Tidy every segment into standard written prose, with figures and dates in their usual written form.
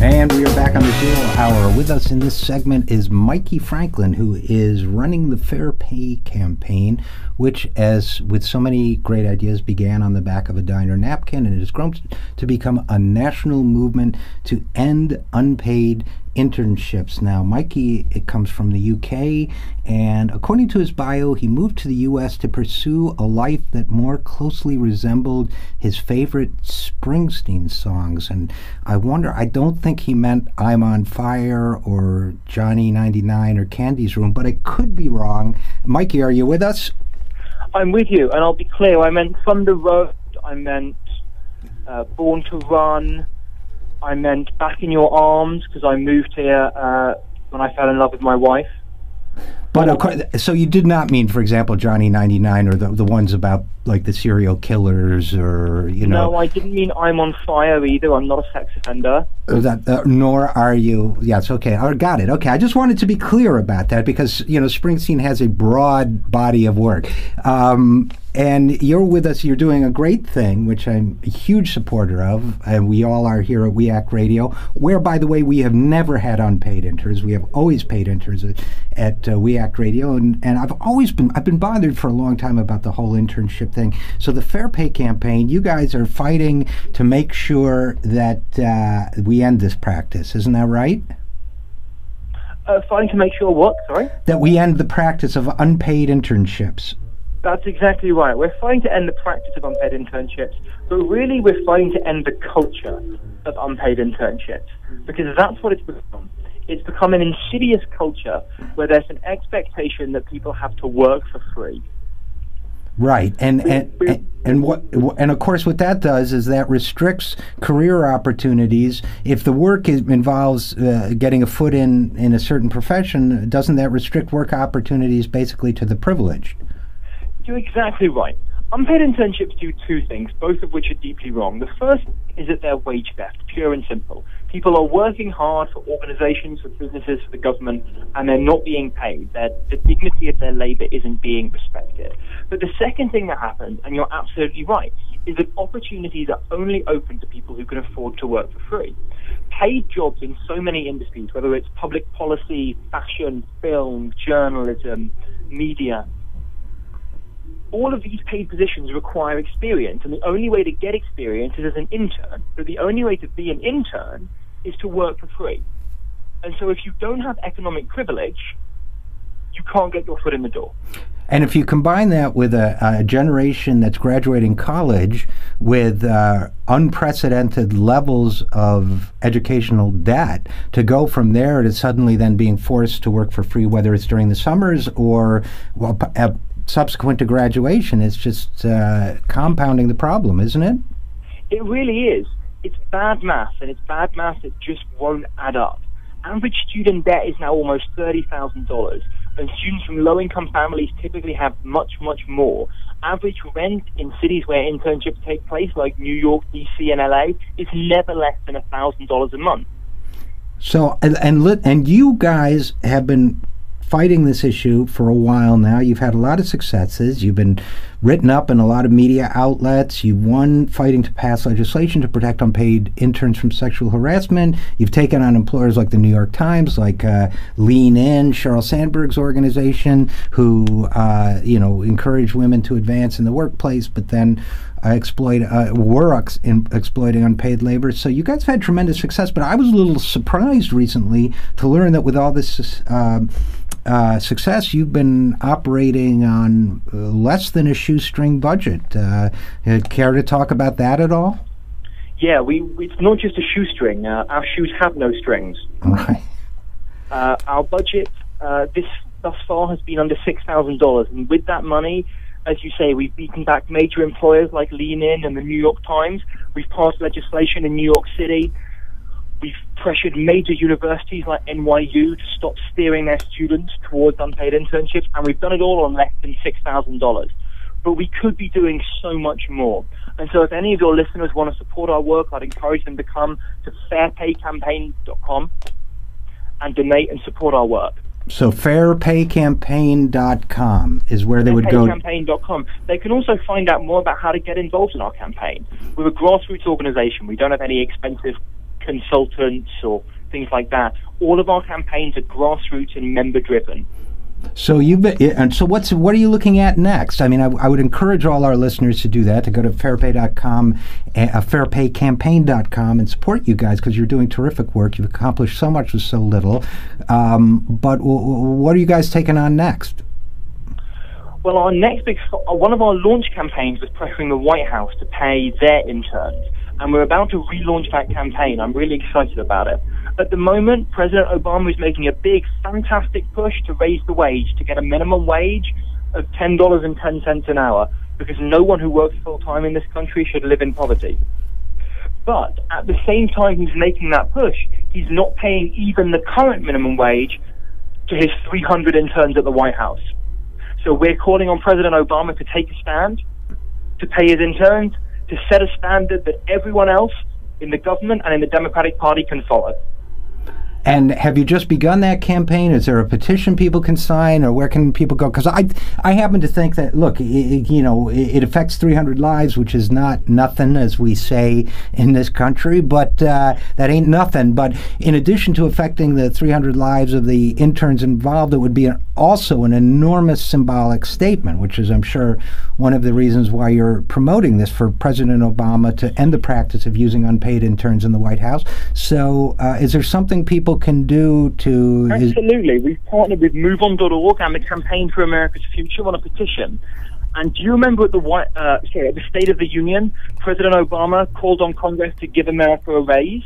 And we are back on the 0 Hour. With us in this segment is Mikey Franklin, who is running the Fair Pay campaign, which, as with so many great ideas, began on the back of a diner napkin and has grown to become a national movement to end unpaid internships. Now, Mikey, it comes from the UK, and according to his bio, he moved to the US to pursue a life that more closely resembled his favorite Springsteen songs. And I wonder, I don't think he meant I'm on Fire or Johnny 99 or Candy's Room, but I could be wrong. Mikey, are you with us? I'm with you, and I'll be clear, I meant Thunder Road, I meant Born to Run, I meant Back in Your Arms, because I moved here when I fell in love with my wife. But of course, so you did not mean, for example, Johnny 99 or the ones about like the serial killers or, you know. No, I didn't mean I'm on Fire either. I'm not a sex offender. Nor are you. Yes, okay. I got it. Okay. I just wanted to be clear about that because, you know, Springsteen has a broad body of work. And you're with us, you're doing a great thing, which I'm a huge supporter of, and we all are here at We Act Radio, where, by the way, we have never had unpaid interns. We have always paid interns at We Act Radio, and I've been bothered for a long time about the whole internship thing. So the Fair Pay campaign, you guys are fighting to make sure that we end this practice. Isn't that right? Fighting to make sure what? Sorry? That we end the practice of unpaid internships. That's exactly right. We're fighting to end the practice of unpaid internships, but really we're fighting to end the culture of unpaid internships, because that's what it's become. It's become an insidious culture where there's an expectation that people have to work for free. Right, and of course what that does is that restricts career opportunities. If the work involves getting a foot in a certain profession, doesn't that restrict work opportunities basically to the privileged? You're exactly right. Unpaid internships do two things, both of which are deeply wrong. The first is that they're wage theft, pure and simple. People are working hard for organizations, for businesses, for the government, and they're not being paid. The dignity of their labor isn't being respected. But the second thing that happens, and you're absolutely right, is that opportunities are only open to people who can afford to work for free. Paid jobs in so many industries, whether it's public policy, fashion, film, journalism, media, all of these paid positions require experience, and the only way to get experience is as an intern. But the only way to be an intern is to work for free. And so if you don't have economic privilege, you can't get your foot in the door. And if you combine that with a generation that's graduating college with unprecedented levels of educational debt, to go from there to suddenly then being forced to work for free, whether it's during the summers or subsequent to graduation, it's just compounding the problem, isn't it? It really is. It's bad math, and it's bad math that just won't add up. Average student debt is now almost $30,000, and students from low-income families typically have much, much more. Average rent in cities where internships take place, like New York, D.C., and L.A., is never less than $1,000 a month. So, and you guys have been fighting this issue for a while now. You've had a lot of successes. You've been written up in a lot of media outlets. You've won fighting to pass legislation to protect unpaid interns from sexual harassment. You've taken on employers like the New York Times, like Lean In, Sheryl Sandberg's organization, who encourage women to advance in the workplace, but then exploiting unpaid labor. So you guys have had tremendous success, but I was a little surprised recently to learn that with all this success, you've been operating on less than a shoestring budget. Care to talk about that at all? Yeah, it's not just a shoestring. Our shoes have no strings. Right. Our budget thus far has been under $6,000, and with that money, as you say, we've beaten back major employers like Lean In and the New York Times. We've passed legislation in New York City. We've pressured major universities like NYU to stop steering their students towards unpaid internships, and we've done it all on less than $6,000. But we could be doing so much more. And so if any of your listeners want to support our work, I'd encourage them to come to fairpaycampaign.com and donate and support our work. So fairpaycampaign.com is where they would go. Fairpaycampaign.com. They can also find out more about how to get involved in our campaign. We're a grassroots organization. We don't have any expensive consultants or things like that. All of our campaigns are grassroots and member-driven. So what are you looking at next? I mean, I would encourage all our listeners to do that, to go to fairpay.com, fairpaycampaign.com, and support you guys, because you're doing terrific work. You've accomplished so much with so little. But what are you guys taking on next? Well, one of our launch campaigns was pressuring the White House to pay their interns, and we're about to relaunch that campaign. I'm really excited about it. At the moment, President Obama is making a big, fantastic push to raise the wage, to get a minimum wage of $10.10 an hour, because no one who works full-time in this country should live in poverty. But at the same time he's making that push, he's not paying even the current minimum wage to his 300 interns at the White House. So we're calling on President Obama to take a stand, to pay his interns, to set a standard that everyone else in the government and in the Democratic Party can follow. And have you just begun that campaign? Is there a petition people can sign, or where can people go? Because I happen to think that, look, it affects 300 lives, which is not nothing, as we say in this country, but that ain't nothing. But in addition to affecting the 300 lives of the interns involved, it would be also an enormous symbolic statement, which is, I'm sure, one of the reasons why you're promoting this, for President Obama to end the practice of using unpaid interns in the White House. So is there something people can do to... Absolutely. We've partnered with MoveOn.org and the Campaign for America's Future on a petition. And do you remember at the State of the Union, President Obama called on Congress to give America a raise?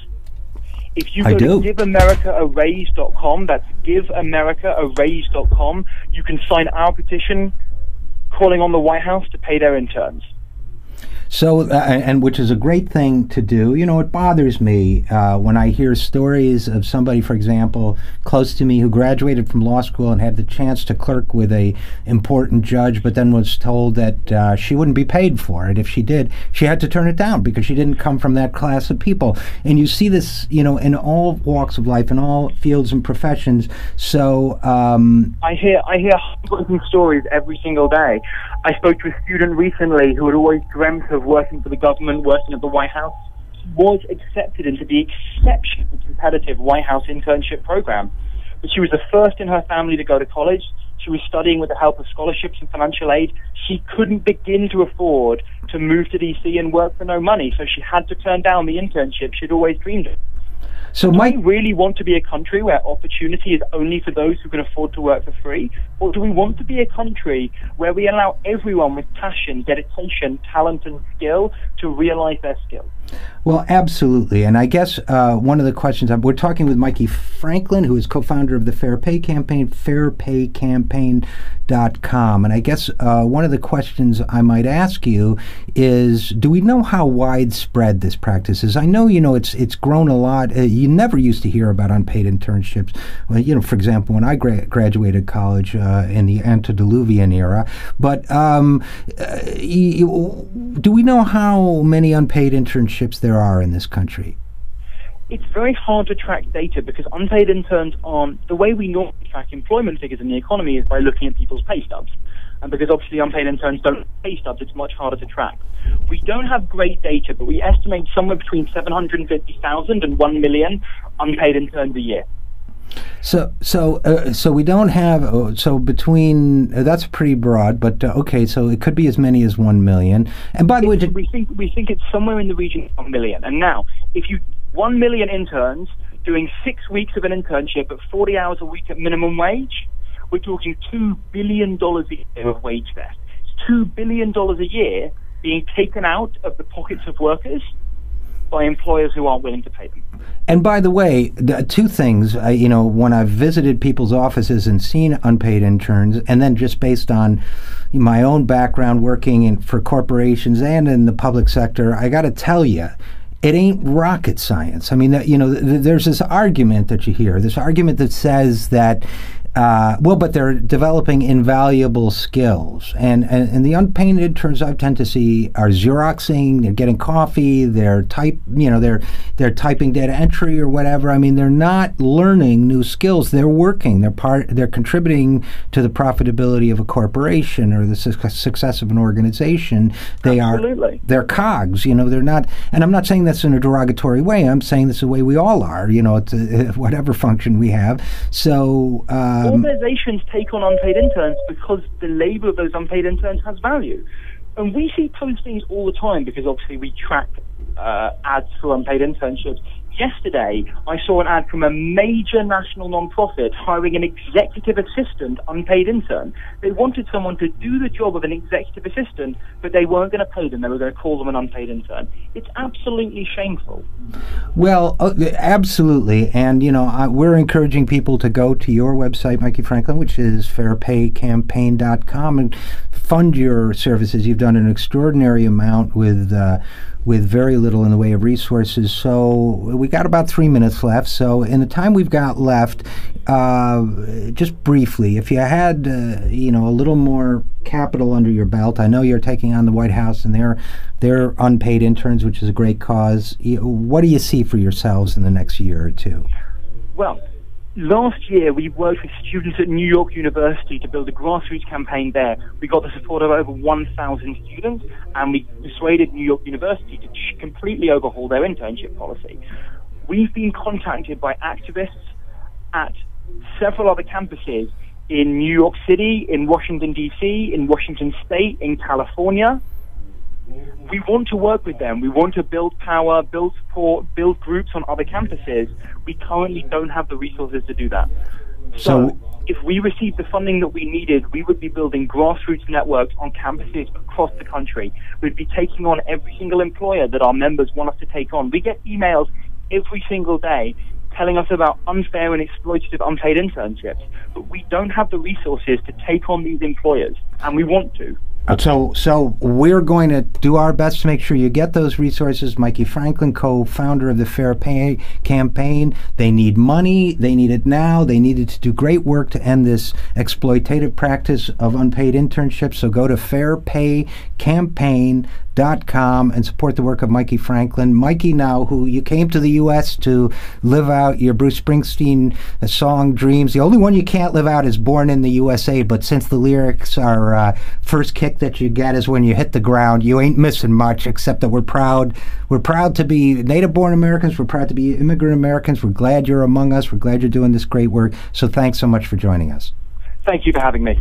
If you go to giveamericaraise.com, that's giveamericaraise.com, you can sign our petition calling on the White House to pay their interns. So, and which is a great thing to do. You know, it bothers me when I hear stories of somebody, for example, close to me, who graduated from law school and had the chance to clerk with a important judge, but then was told that she wouldn't be paid for it. If she did, she had to turn it down because she didn't come from that class of people. And you see this, you know, in all walks of life, in all fields and professions. So I hear heartbreaking stories every single day. I spoke to a student recently who had always dreamt of working for the government, working at the White House. She was accepted into the exceptionally competitive White House internship program. But she was the first in her family to go to college. She was studying with the help of scholarships and financial aid. She couldn't begin to afford to move to D.C. and work for no money, so she had to turn down the internship she'd always dreamed of. So do we really want to be a country where opportunity is only for those who can afford to work for free? Or do we want to be a country where we allow everyone with passion, dedication, talent, and skill to realize their skills? Well, absolutely. And I guess one of the questions, we're talking with Mikey Franklin, who is co-founder of the Fair Pay Campaign, fairpaycampaign.com. And I guess one of the questions I might ask you is, do we know how widespread this practice is? I know, you know, it's grown a lot. You never used to hear about unpaid internships. Well, you know, for example, when I graduated college in the antediluvian era. But do we know how many unpaid internships there are in this country? It's very hard to track data because unpaid interns aren't... The way we normally track employment figures in the economy is by looking at people's pay stubs. And because obviously unpaid interns don't have pay stubs, it's much harder to track. We don't have great data, but we estimate somewhere between 750,000 and 1 million unpaid interns a year. So we don't have, so between, that's pretty broad, but okay, so it could be as many as 1 million. And by the way, we think it's somewhere in the region of 1 million. And now, if you 1 million interns doing 6 weeks of an internship at 40 hours a week at minimum wage, we're talking $2 billion a year of wage theft. It's $2 billion a year being taken out of the pockets of workers by employers who aren't willing to pay them. And by the way, two things, you know, when I've visited people's offices and seen unpaid interns, and then just based on my own background working for corporations and in the public sector, I got to tell you, it ain't rocket science. I mean, you know, there's this argument that you hear, this argument that says that Well, but they're developing invaluable skills, and the unpaid interns I tend to see are Xeroxing, they're getting coffee, they're they're typing data entry or whatever. I mean, they're not learning new skills. They're working. They're contributing to the profitability of a corporation or the success of an organization. They're cogs. They're not. And I'm not saying that's in a derogatory way. I'm saying that's the way we all are. It's whatever function we have. So. Organizations take on unpaid interns because the labor of those unpaid interns has value. And we see postings all the time because obviously we track ads for unpaid internships. Yesterday, I saw an ad from a major national nonprofit hiring an executive assistant unpaid intern. They wanted someone to do the job of an executive assistant, but they weren't going to pay them. They were going to call them an unpaid intern. It's absolutely shameful. Well, absolutely. And, we're encouraging people to go to your website, Mikey Franklin, which is fairpaycampaign.com, and fund your services. You've done an extraordinary amount with very little in the way of resources. So we got about 3 minutes left. So in the time we've got left, just briefly, if you had a little more capital under your belt, I know you're taking on the White House and they're unpaid interns, which is a great cause. What do you see for yourselves in the next year or two? Well, last year, we worked with students at New York University to build a grassroots campaign there. We got the support of over 1,000 students, and we persuaded New York University to completely overhaul their internship policy. We've been contacted by activists at several other campuses in New York City, in Washington, D.C., in Washington State, in California. We want to work with them. We want to build power, build support, build groups on other campuses. We currently don't have the resources to do that. So if we received the funding that we needed, we would be building grassroots networks on campuses across the country. We'd be taking on every single employer that our members want us to take on. We get emails every single day telling us about unfair and exploitative unpaid internships, but we don't have the resources to take on these employers, and we want to. So we're going to do our best to make sure you get those resources. Mikey Franklin, co-founder of the Fair Pay Campaign. They need money. They need it now. They needed to do great work to end this exploitative practice of unpaid internships. So go to fairpaycampaign.com and support the work of Mikey Franklin. Mikey, now, who you came to the U.S. to live out your Bruce Springsteen song Dreams. The only one you can't live out is Born in the USA, but since the lyrics are first kick that you get is when you hit the ground, you ain't missing much, except that we're proud to be native-born Americans. We're proud to be immigrant Americans. We're glad you're among us. We're glad you're doing this great work. So thanks so much for joining us. Thank you for having me.